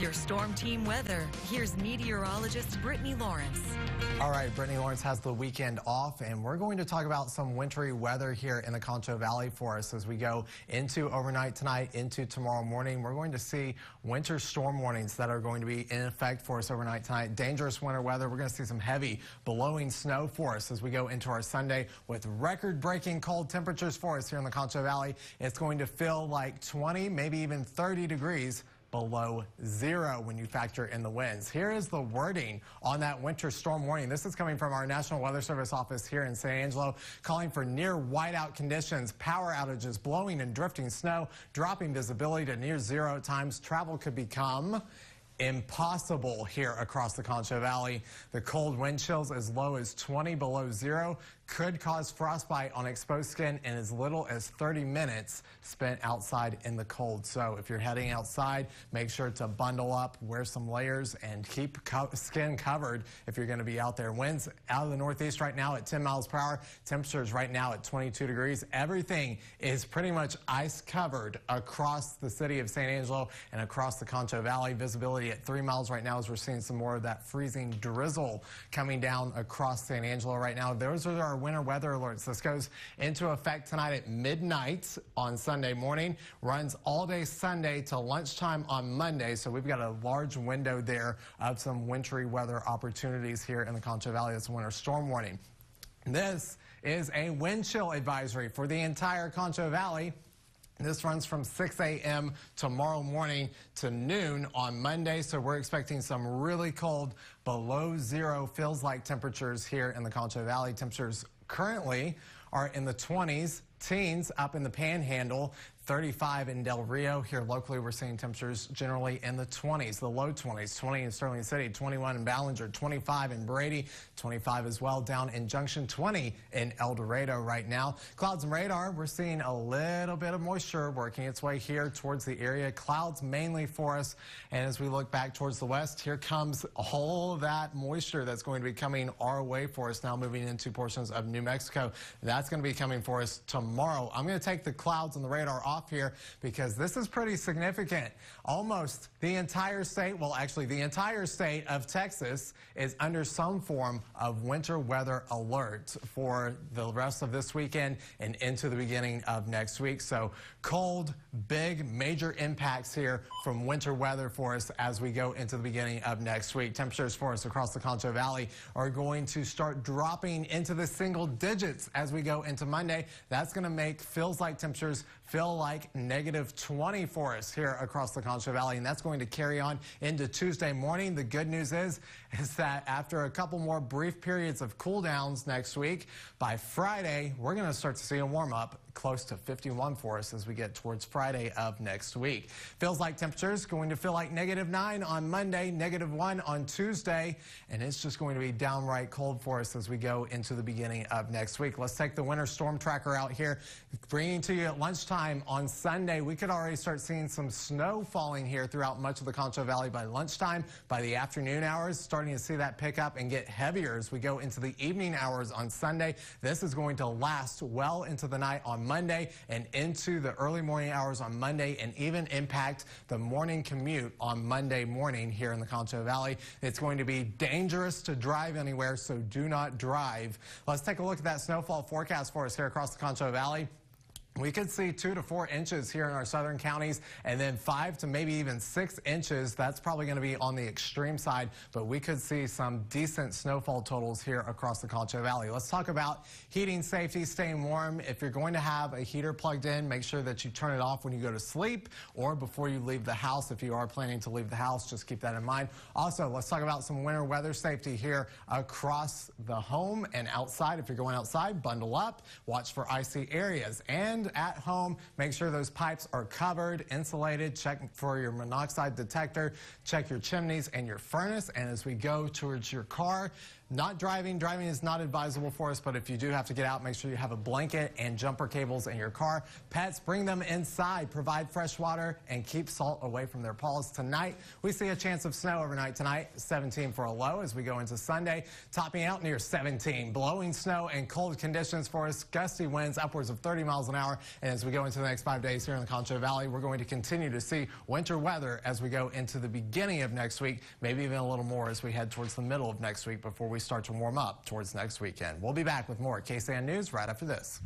your Storm Team weather, here's meteorologist Brittany Lawrence. All right, Brittany Lawrence has the weekend off, and we're going to talk about some wintry weather here in the Concho Valley for us as we go into overnight tonight, into tomorrow morning. We're going to see winter storm warnings that are going to be in effect for us overnight tonight. Dangerous winter weather. We're going to see some heavy blowing snow for us as we go into our Sunday with record-breaking cold temperatures for us here in the Concho Valley. It's going to feel like 20, maybe even 30 degrees below zero when you factor in the winds. Here is the wording on that winter storm warning. This is coming from our National Weather Service office here in San Angelo, calling for near whiteout conditions, power outages, blowing and drifting snow, dropping visibility to near zero at times. Travel could become impossible here across the Concho Valley. The cold wind chills as low as 20 below zero could cause frostbite on exposed skin in as little as 30 minutes spent outside in the cold. So if you're heading outside, make sure to bundle up, wear some layers, and keep skin covered if you're going to be out there. Winds out of the northeast right now at 10 miles per hour. Temperatures right now at 22 degrees. Everything is pretty much ice covered across the city of San Angelo and across the Concho Valley. Visibility at 3 miles right now as we're seeing some more of that freezing drizzle coming down across San Angelo right now. Those are our winter weather alerts. This goes into effect tonight at midnight on Sunday morning, runs all day Sunday to lunchtime on Monday. So we've got a large window there of some wintry weather opportunities here in the Concho Valley. It's a winter storm warning. This is a wind chill advisory for the entire Concho Valley. This runs from 6 a.m. tomorrow morning to noon on Monday, so we're expecting some really cold, below zero feels-like temperatures here in the Concho Valley. Temperatures currently are in the 20s, teens up in the Panhandle, 35 in Del Rio. Here locally, we're seeing temperatures generally in the 20s, the low 20s, 20 in Sterling City, 21 in Ballinger, 25 in Brady, 25 as well down in Junction, 20 in El Dorado right now. Clouds and radar, we're seeing a little bit of moisture working its way here towards the area. Clouds mainly for us, and as we look back towards the west, here comes all that moisture that's going to be coming our way for us now, moving into portions of New Mexico. That's going to be coming for us tomorrow. I'm going to take the clouds and the radar off here because this is pretty significant. Almost the entire state, well, actually the entire state of Texas is under some form of winter weather alert for the rest of this weekend and into the beginning of next week. So cold, big, major impacts here from winter weather for us as we go into the beginning of next week. Temperatures for us across the Concho Valley are going to start dropping into the single digits as we go into Monday. That's going to make feels-like temperatures feel like -20 for us here across the Concho Valley, and that's going to carry on into Tuesday morning. The good news is that after a couple more brief periods of cool downs next week, by Friday, we're going to start to see a warm-up close to 51 for us as we get towards Friday of next week. Feels like temperatures going to feel like -9 on Monday, -1 on Tuesday, and it's just going to be downright cold for us as we go into the beginning of next week. Let's take the winter storm tracker out here, bringing to you at lunchtime on Sunday. We could already start seeing some snow falling here throughout much of the Concho Valley by lunchtime. By the afternoon hours, starting to see that pick up and get heavier as we go into the evening hours on Sunday. This is going to last well into the night on Monday and into the early morning hours on Monday, and even impact the morning commute on Monday morning here in the Concho Valley. It's going to be dangerous to drive anywhere, so do not drive. Let's take a look at that snowfall forecast for us here across the Concho Valley. We could see 2 to 4 inches here in our southern counties, and then 5 to maybe even 6 inches. That's probably going to be on the extreme side, but we could see some decent snowfall totals here across the Concho Valley. Let's talk about heating safety, staying warm. If you're going to have a heater plugged in, make sure that you turn it off when you go to sleep or before you leave the house. If you are planning to leave the house, just keep that in mind. Also, let's talk about some winter weather safety here across the home and outside. If you're going outside, bundle up, watch for icy areas. And at home, make sure those pipes are covered, insulated, check for your monoxide detector, check your chimneys and your furnace. And as we go towards your car, Not driving. Driving is not advisable for us, but if you do have to get out, make sure you have a blanket and jumper cables in your car. Pets, bring them inside. Provide fresh water and keep salt away from their paws. Tonight, we see a chance of snow overnight tonight. 17 for a low as we go into Sunday. Topping out near 17. Blowing snow and cold conditions for us. Gusty winds upwards of 30 miles an hour. And as we go into the next 5 days here in the Concho Valley, we're going to continue to see winter weather as we go into the beginning of next week, maybe even a little more as we head towards the middle of next week before we start to warm up towards next weekend. We'll be back with more KSAN News right after this.